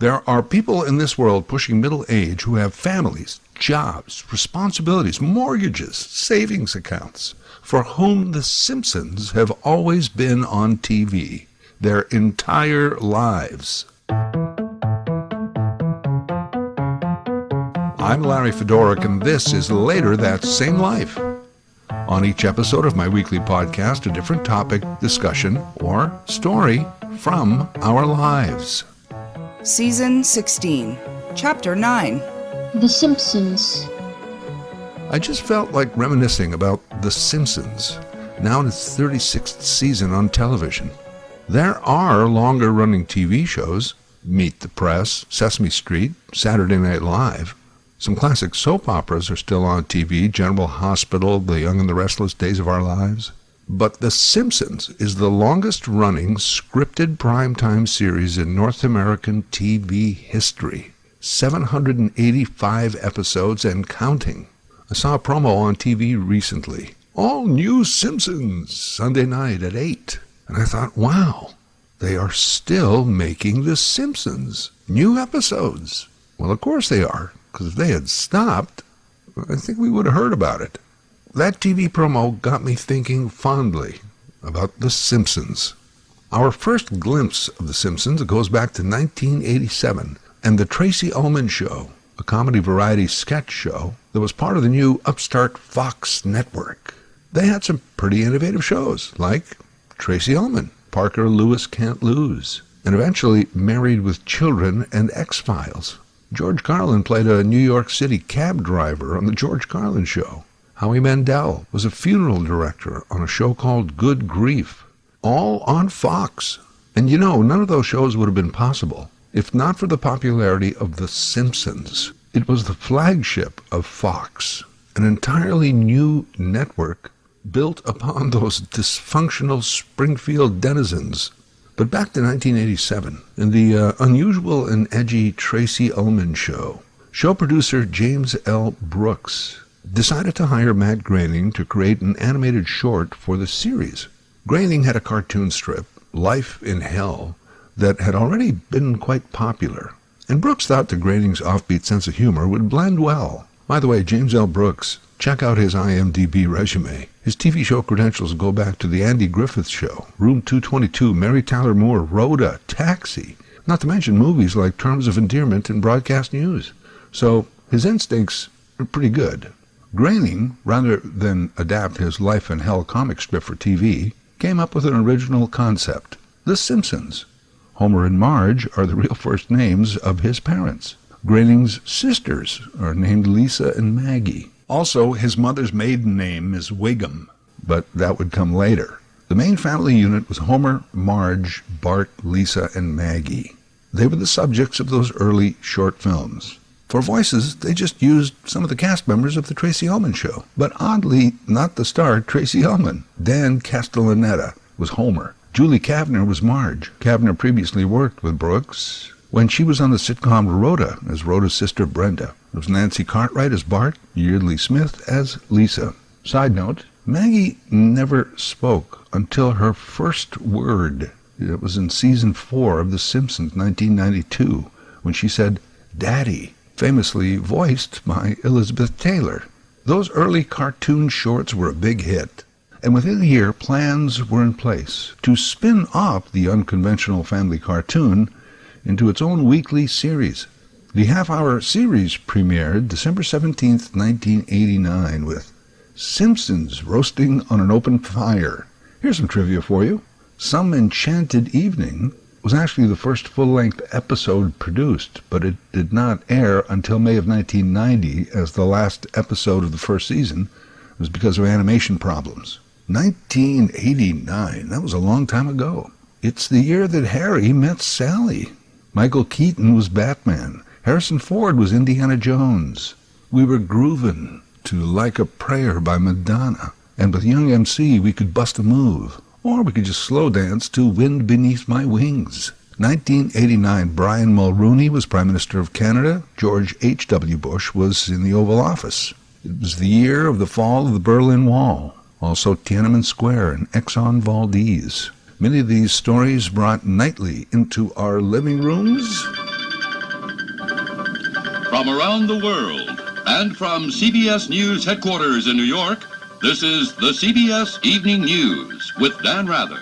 There are people in this world pushing middle age who have families, jobs, responsibilities, mortgages, savings accounts, for whom The Simpsons have always been on TV their entire lives. I'm Larry Fedoruk, and this is Later That Same Life. On each episode of my weekly podcast, a different topic, discussion, or story from our lives. Season 16, Chapter 9. The Simpsons. I just felt like reminiscing about The Simpsons, now in its 36th season on television. There are longer-running TV shows, Meet the Press, Sesame Street, Saturday Night Live. Some classic soap operas are still on TV, General Hospital, The Young and the Restless, Days of Our Lives. But The Simpsons is the longest-running scripted primetime series in North American TV history. 785 episodes and counting. I saw a promo on TV recently. All new Simpsons, Sunday night at 8. And I thought, wow, they are still making The Simpsons. New episodes. Well, of course they are, because if they had stopped, I think we would have heard about it. That TV promo got me thinking fondly about The Simpsons. Our first glimpse of The Simpsons goes back to 1987 and The Tracy Ullman Show, a comedy variety sketch show that was part of the new upstart Fox network. They had some pretty innovative shows, like Tracy Ullman, Parker Lewis Can't Lose, and eventually Married with Children and X-Files. George Carlin played a New York City cab driver on The George Carlin Show. Howie Mandel was a funeral director on a show called Good Grief, all on Fox. And you know, none of those shows would have been possible if not for the popularity of The Simpsons. It was the flagship of Fox, an entirely new network built upon those dysfunctional Springfield denizens. But back to 1987, in the unusual and edgy Tracy Ullman Show, show producer James L. Brooks decided to hire Matt Groening to create an animated short for the series. Groening had a cartoon strip, Life in Hell, that had already been quite popular, and Brooks thought that Groening's offbeat sense of humor would blend well. By the way, James L. Brooks, check out his IMDb resume. His TV show credentials go back to The Andy Griffith Show, Room 222, Mary Tyler Moore, Rhoda, Taxi, not to mention movies like Terms of Endearment and Broadcast News. So his instincts are pretty good. Groening, rather than adapt his Life in Hell comic strip for TV, came up with an original concept, The Simpsons. Homer and Marge are the real first names of his parents. Groening's sisters are named Lisa and Maggie. Also, his mother's maiden name is Wiggum, but that would come later. The main family unit was Homer, Marge, Bart, Lisa, and Maggie. They were the subjects of those early short films. For voices, they just used some of the cast members of The Tracy Ullman Show, but oddly, not the star Tracy Ullman. Dan Castellaneta was Homer. Julie Kavner was Marge. Kavner previously worked with Brooks when she was on the sitcom Rhoda as Rhoda's sister Brenda. There was Nancy Cartwright as Bart, Yeardley Smith as Lisa. Side note, Maggie never spoke until her first word. It was in season 4 of The Simpsons, 1992, when she said, Daddy, famously voiced by Elizabeth Taylor. Those early cartoon shorts were a big hit, and within a year plans were in place to spin off the unconventional family cartoon into its own weekly series. The half-hour series premiered December 17th, 1989 with Simpsons Roasting on an Open Fire. Here's some trivia for you. Some Enchanted Evening was actually the first full-length episode produced, but it did not air until May of 1990 as the last episode of the first season. It was because of animation problems. 1989, that was a long time ago. It's the year that Harry met Sally. Michael Keaton was Batman. Harrison Ford was Indiana Jones. We were groovin' to Like a Prayer by Madonna. And with Young MC, we could bust a move. Or we could just slow dance to Wind Beneath My Wings. 1989, Brian Mulroney was Prime Minister of Canada. George H.W. Bush was in the Oval Office. It was the year of the fall of the Berlin Wall. Also Tiananmen Square and Exxon Valdez. Many of these stories brought nightly into our living rooms. from around the world. And from CBS News headquarters in New York, this is the CBS Evening News with Dan Rather.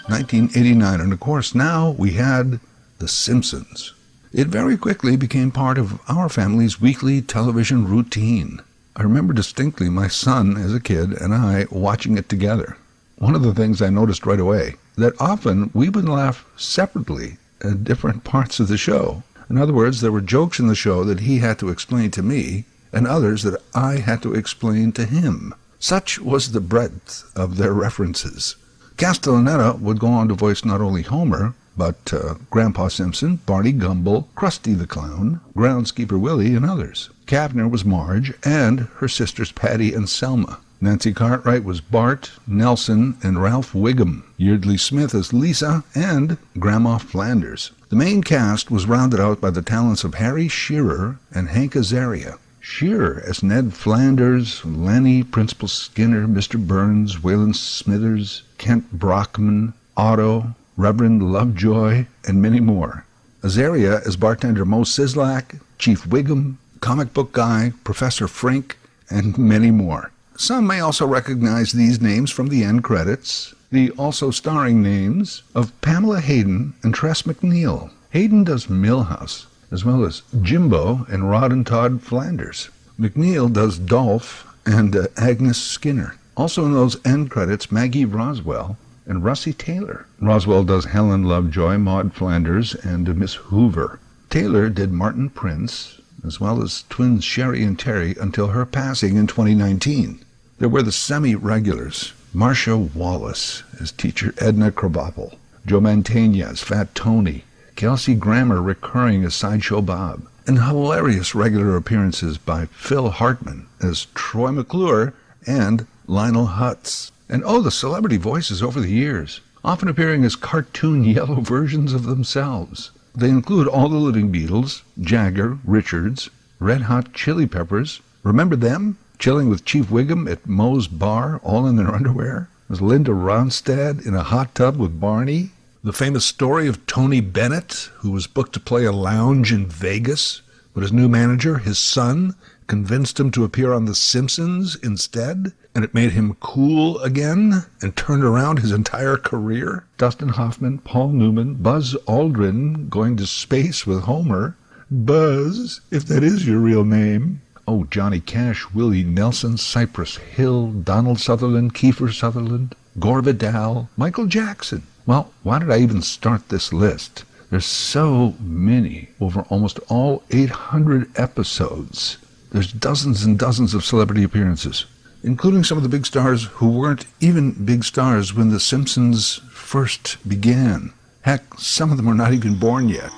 1989, and of course now we had The Simpsons. It very quickly became part of our family's weekly television routine. I remember distinctly my son as a kid and I watching it together. One of the things I noticed right away, that often we would laugh separately at different parts of the show. In other words, there were jokes in the show that he had to explain to me, and others that I had to explain to him. Such was the breadth of their references. Castellaneta would go on to voice not only Homer, but Grandpa Simpson, Barney Gumble, Krusty the Clown, Groundskeeper Willie, and others. Kavner was Marge, and her sisters Patty and Selma. Nancy Cartwright was Bart, Nelson, and Ralph Wiggum. Yeardley Smith as Lisa, and Grandma Flanders. The main cast was rounded out by the talents of Harry Shearer and Hank Azaria. Shearer as Ned Flanders, Lenny, Principal Skinner, Mr. Burns, Waylon Smithers, Kent Brockman, Otto, Reverend Lovejoy, and many more. Azaria as bartender Mo Sislak, Chief Wiggum, comic book guy, Professor Frink, and many more. Some may also recognize these names from the end credits, the also starring names of Pamela Hayden and Tress MacNeille. Hayden does Millhouse, as well as Jimbo and Rod and Todd Flanders. MacNeille does Dolph and Agnes Skinner. Also in those end credits, Maggie Roswell and Russie Taylor. Roswell does Helen Lovejoy, Maud Flanders, and Miss Hoover. Taylor did Martin Prince, as well as twins Sherry and Terry, until her passing in 2019. There were the semi-regulars, Marcia Wallace as teacher Edna Krabappel, Joe Mantegna as Fat Tony, Kelsey Grammer recurring as Sideshow Bob, and hilarious regular appearances by Phil Hartman as Troy McClure and Lionel Hutz. And the celebrity voices over the years, often appearing as cartoon yellow versions of themselves. They include all the Living Beatles, Jagger, Richards, Red Hot Chili Peppers. Remember them? Chilling with Chief Wiggum at Moe's Bar, all in their underwear? Was Linda Ronstadt in a hot tub with Barney? The famous story of Tony Bennett, who was booked to play a lounge in Vegas, but his new manager, his son, convinced him to appear on The Simpsons instead, and it made him cool again and turned around his entire career. Dustin Hoffman, Paul Newman, Buzz Aldrin going to space with Homer. Buzz, if that is your real name. Oh, Johnny Cash, Willie Nelson, Cypress Hill, Donald Sutherland, Kiefer Sutherland, Gore Vidal, Michael Jackson. Well, why did I even start this list? There's so many, over almost all 800 episodes. There's dozens and dozens of celebrity appearances, including some of the big stars who weren't even big stars when The Simpsons first began. Heck, some of them were not even born yet.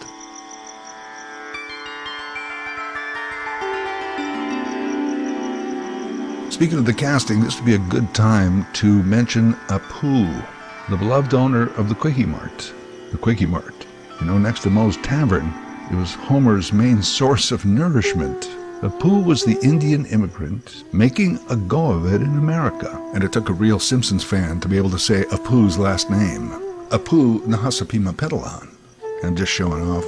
Speaking of the casting, this would be a good time to mention Apu, the beloved owner of the Quickie Mart. The Quickie Mart. Next to Moe's Tavern, it was Homer's main source of nourishment. Apu was the Indian immigrant making a go of it in America, and it took a real Simpsons fan to be able to say Apu's last name. Apu Nahasapima Petalan. I'm just showing off.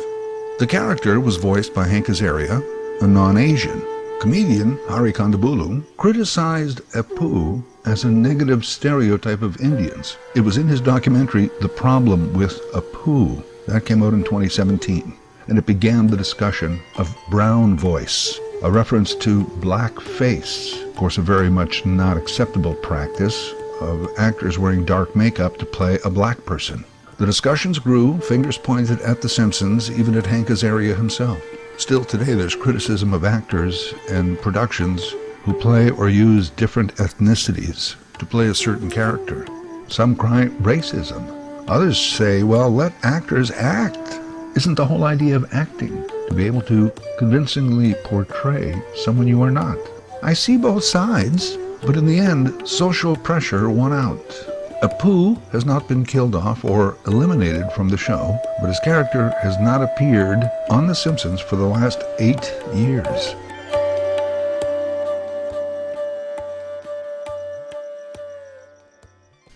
The character was voiced by Hank Azaria, a non-Asian. Comedian Hari Kondabolu criticized Apu as a negative stereotype of Indians. It was in his documentary, The Problem with Apu. That came out in 2017, and it began the discussion of brown voice, a reference to black face, of course a very much not acceptable practice of actors wearing dark makeup to play a black person. The discussions grew, fingers pointed at The Simpsons, even at Hank Azaria himself. Still today there's criticism of actors and productions who play or use different ethnicities to play a certain character. Some cry racism. Others say, well, let actors act. Isn't the whole idea of acting to be able to convincingly portray someone you are not? I see both sides, but in the end, social pressure won out. Apu has not been killed off or eliminated from the show, but his character has not appeared on The Simpsons for the last 8 years.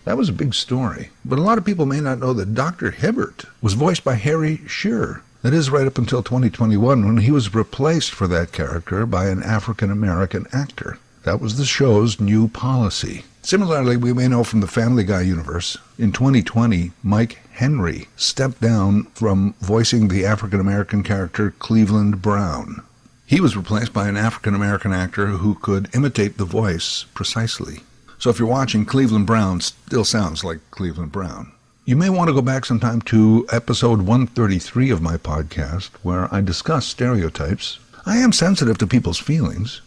That was a big story, but a lot of people may not know that Dr. Hibbert was voiced by Harry Shearer. That is, right up until 2021, when he was replaced for that character by an African-American actor. That was the show's new policy. Similarly, we may know from the Family Guy universe, in 2020, Mike Henry stepped down from voicing the African-American character Cleveland Brown. He was replaced by an African-American actor who could imitate the voice precisely. So if you're watching, Cleveland Brown still sounds like Cleveland Brown. You may want to go back sometime to episode 133 of my podcast, where I discuss stereotypes. I am sensitive to people's feelings,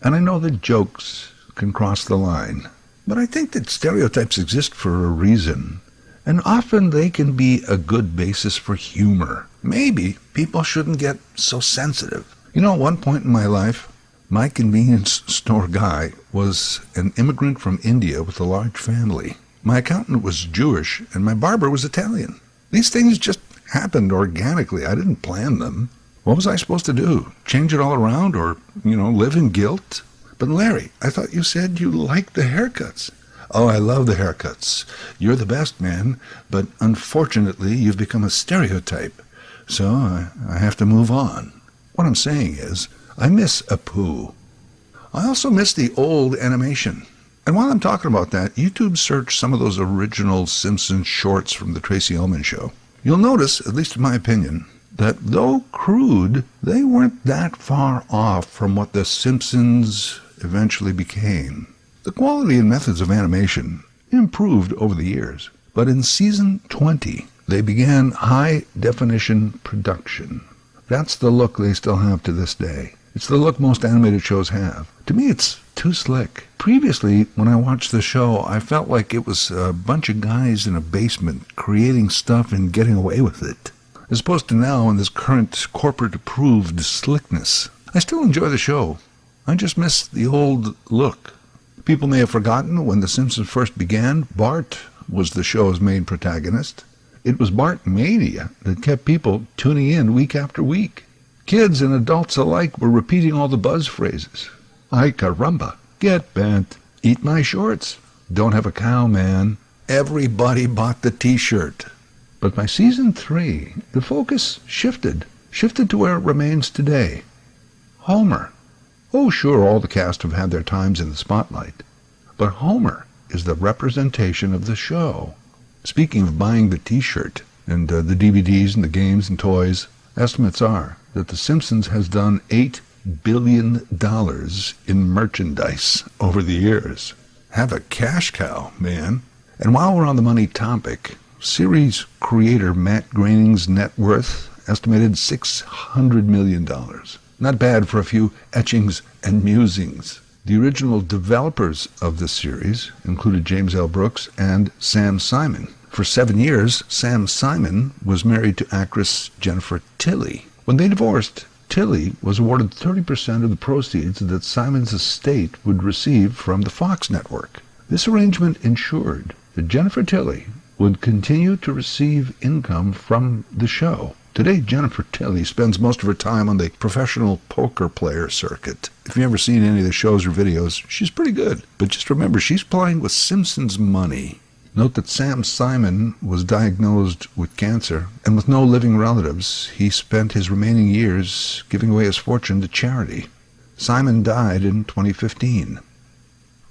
and I know that jokes can cross the line. But I think that stereotypes exist for a reason, and often they can be a good basis for humor. Maybe people shouldn't get so sensitive. You know, at one point in my life, my convenience store guy was an immigrant from India with a large family. My accountant was Jewish, and my barber was Italian. These things just happened organically. I didn't plan them. What was I supposed to do? Change it all around or, live in guilt? But Larry, I thought you said you liked the haircuts. Oh, I love the haircuts. You're the best, man. But unfortunately, you've become a stereotype. So I have to move on. What I'm saying is, I miss Apu. I also miss the old animation. And while I'm talking about that, YouTube search some of those original Simpsons shorts from the Tracy Ullman Show. You'll notice, at least in my opinion, that though crude, they weren't that far off from what the Simpsons eventually became. The quality and methods of animation improved over the years, but in season 20, they began high-definition production. That's the look they still have to this day. It's the look most animated shows have. To me, it's too slick. Previously, when I watched the show, I felt like it was a bunch of guys in a basement creating stuff and getting away with it, as opposed to now in this current corporate-approved slickness. I still enjoy the show. I just miss the old look. People may have forgotten when The Simpsons first began, Bart was the show's main protagonist. It was Bart Mania that kept people tuning in week after week. Kids and adults alike were repeating all the buzz phrases. Ay caramba, get bent, eat my shorts, don't have a cow, man. Everybody bought the t-shirt. But by season 3, the focus shifted to where it remains today. Homer. Oh, sure, all the cast have had their times in the spotlight, but Homer is the representation of the show. Speaking of buying the t-shirt and the DVDs and the games and toys, estimates are that The Simpsons has done $8 billion in merchandise over the years. Have a cash cow, man. And while we're on the money topic, series creator Matt Groening's net worth estimated $600 million. Not bad for a few etchings and musings. The original developers of the series included James L. Brooks and Sam Simon. For 7 years, Sam Simon was married to actress Jennifer Tilly. When they divorced, Tilly was awarded 30% of the proceeds that Simon's estate would receive from the Fox network. This arrangement ensured that Jennifer Tilly would continue to receive income from the show. Today, Jennifer Tilly spends most of her time on the professional poker player circuit. If you've ever seen any of the shows or videos, she's pretty good. But just remember, she's playing with Simpsons money. Note that Sam Simon was diagnosed with cancer, and with no living relatives, he spent his remaining years giving away his fortune to charity. Simon died in 2015.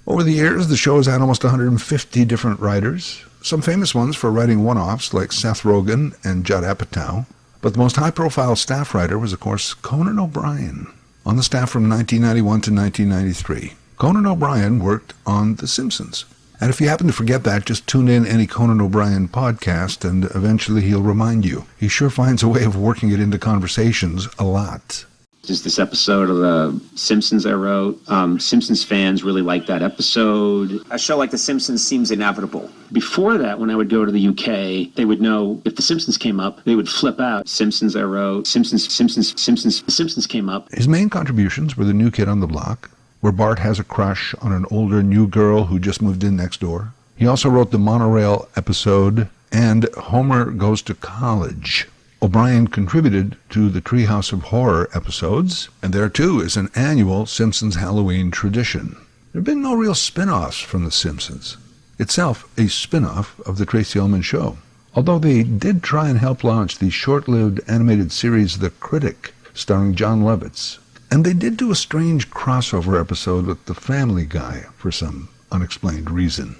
Over the years, the show has had almost 150 different writers, some famous ones for writing one-offs like Seth Rogen and Judd Apatow. But the most high-profile staff writer was, of course, Conan O'Brien, on the staff from 1991 to 1993. Conan O'Brien worked on The Simpsons. And if you happen to forget that, just tune in any Conan O'Brien podcast, and eventually he'll remind you. He sure finds a way of working it into conversations a lot. Is this episode of The Simpsons I wrote. Simpsons fans really like that episode. A show like The Simpsons seems inevitable. Before that, when I would go to the UK, they would know if The Simpsons came up, they would flip out. Simpsons I wrote. Simpsons. The Simpsons came up. His main contributions were The New Kid on the Block, where Bart has a crush on an older new girl who just moved in next door. He also wrote the Monorail episode and Homer Goes to College. O'Brien contributed to the Treehouse of Horror episodes, and there too is an annual Simpsons Halloween tradition. There have been no real spin-offs from The Simpsons, itself a spin-off of The Tracy Ullman Show. although they did try and help launch the short-lived animated series The Critic, starring John Lovitz. And they did do a strange crossover episode with The Family Guy for some unexplained reason.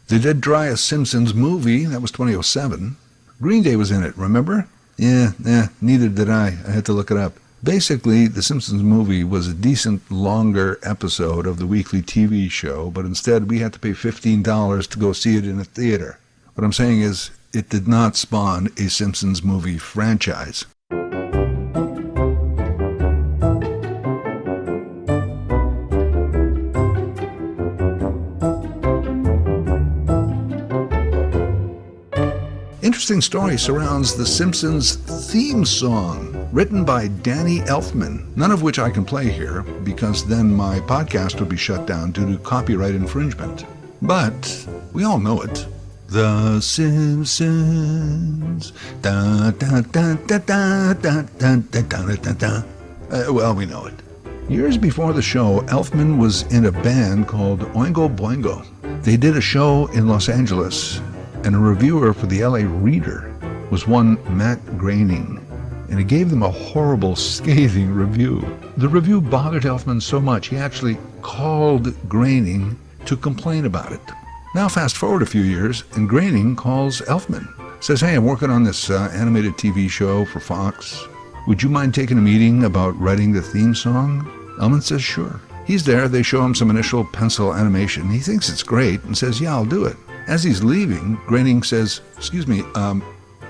They did try a Simpsons movie, that was 2007. Green Day was in it, remember? Yeah, neither did I. I had to look it up. Basically, the Simpsons movie was a decent, longer episode of the weekly TV show, but instead we had to pay $15 to go see it in a theater. What I'm saying is, it did not spawn a Simpsons movie franchise. Interesting story surrounds the Simpsons theme song, written by Danny Elfman, none of which I can play here, because then my podcast would be shut down due to copyright infringement. But we all know it. The Simpsons, da da da da da da da da da da da. Well, we know it. Years before the show, Elfman was in a band called Oingo Boingo. They did a show in Los Angeles, and a reviewer for the LA Reader was one Matt Groening, and he gave them a horrible, scathing review. The review bothered Elfman so much he actually called Groening to complain about it. Now fast forward a few years, and Groening calls Elfman, says, "Hey, I'm working on this animated TV show for Fox. Would you mind taking a meeting about writing the theme song?" Elfman says, "Sure." He's there, they show him some initial pencil animation. He thinks it's great and says, "Yeah, I'll do it." As he's leaving, Groening says, "Excuse me,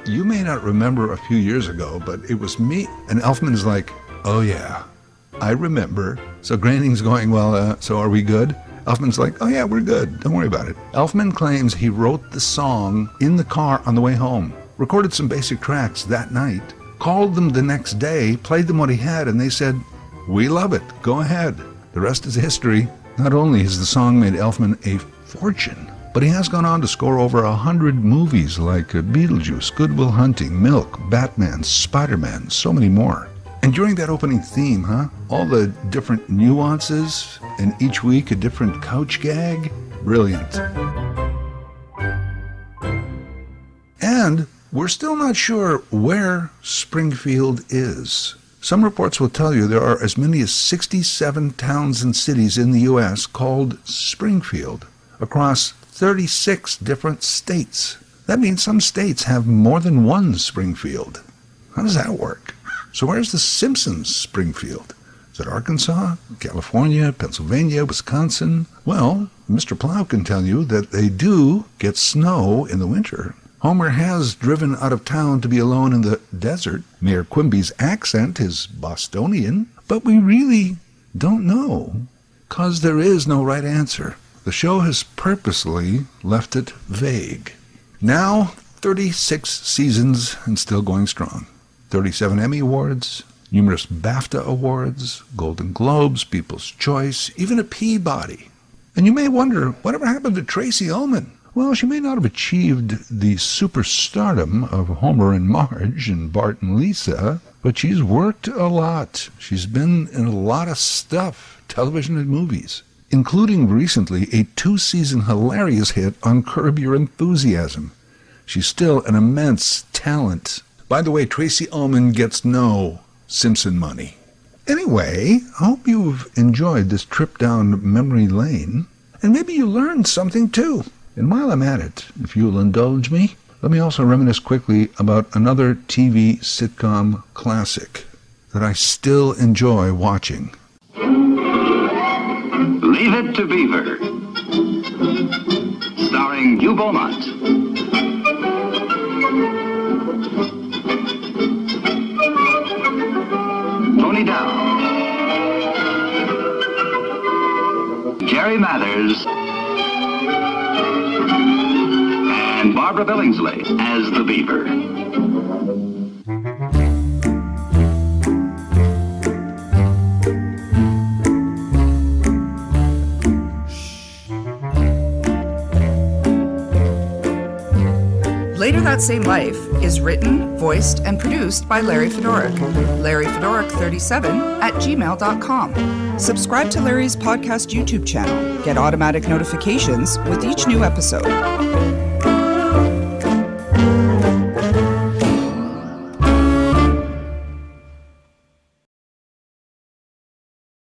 you may not remember a few years ago, but it was me." And Elfman is like, "Oh yeah, I remember." So Groening's going, "Well, so are we good?" Elfman's like, "Oh yeah, we're good. Don't worry about it." Elfman claims he wrote the song in the car on the way home, recorded some basic tracks that night, called them the next day, played them what he had, and they said, "We love it. Go ahead." The rest is history. Not only has the song made Elfman a fortune, but he has gone on to score over 100 movies like Beetlejuice, Good Will Hunting, Milk, Batman, Spider-Man, so many more. And during that opening theme, all the different nuances, and each week a different couch gag, brilliant. And we're still not sure where Springfield is. Some reports will tell you there are as many as 67 towns and cities in the U.S. called Springfield, across 36 different states. That means some states have more than one Springfield. How does that work? So where's the Simpsons Springfield? Is it Arkansas, California, Pennsylvania, Wisconsin? Well, Mr. Plow can tell you that they do get snow in the winter. Homer has driven out of town to be alone in the desert. Mayor Quimby's accent is Bostonian, but we really don't know, 'cause there is no right answer. The show has purposely left it vague. Now, 36 seasons and still going strong. 37 Emmy Awards, numerous BAFTA Awards, Golden Globes, People's Choice, even a Peabody. And you may wonder, whatever happened to Tracy Ullman? Well, she may not have achieved the superstardom of Homer and Marge and Bart and Lisa, but she's worked a lot. She's been in a lot of stuff, television and movies, including recently a 2-season hilarious hit on Curb Your Enthusiasm. She's still an immense talent. By the way, Tracy Ullman gets no Simpson money. Anyway, I hope you've enjoyed this trip down memory lane, and maybe you learned something too. And while I'm at it, if you'll indulge me, let me also reminisce quickly about another TV sitcom classic that I still enjoy watching. Leave It to Beaver, starring Hugh Beaumont. Tony Dow, Jerry Mathers, and Barbara Billingsley as the Beaver. Later That Same Life is written, voiced, and produced by Larry Fedoruk. LarryFedoruk37@gmail.com. Subscribe to Larry's podcast YouTube channel. Get automatic notifications with each new episode.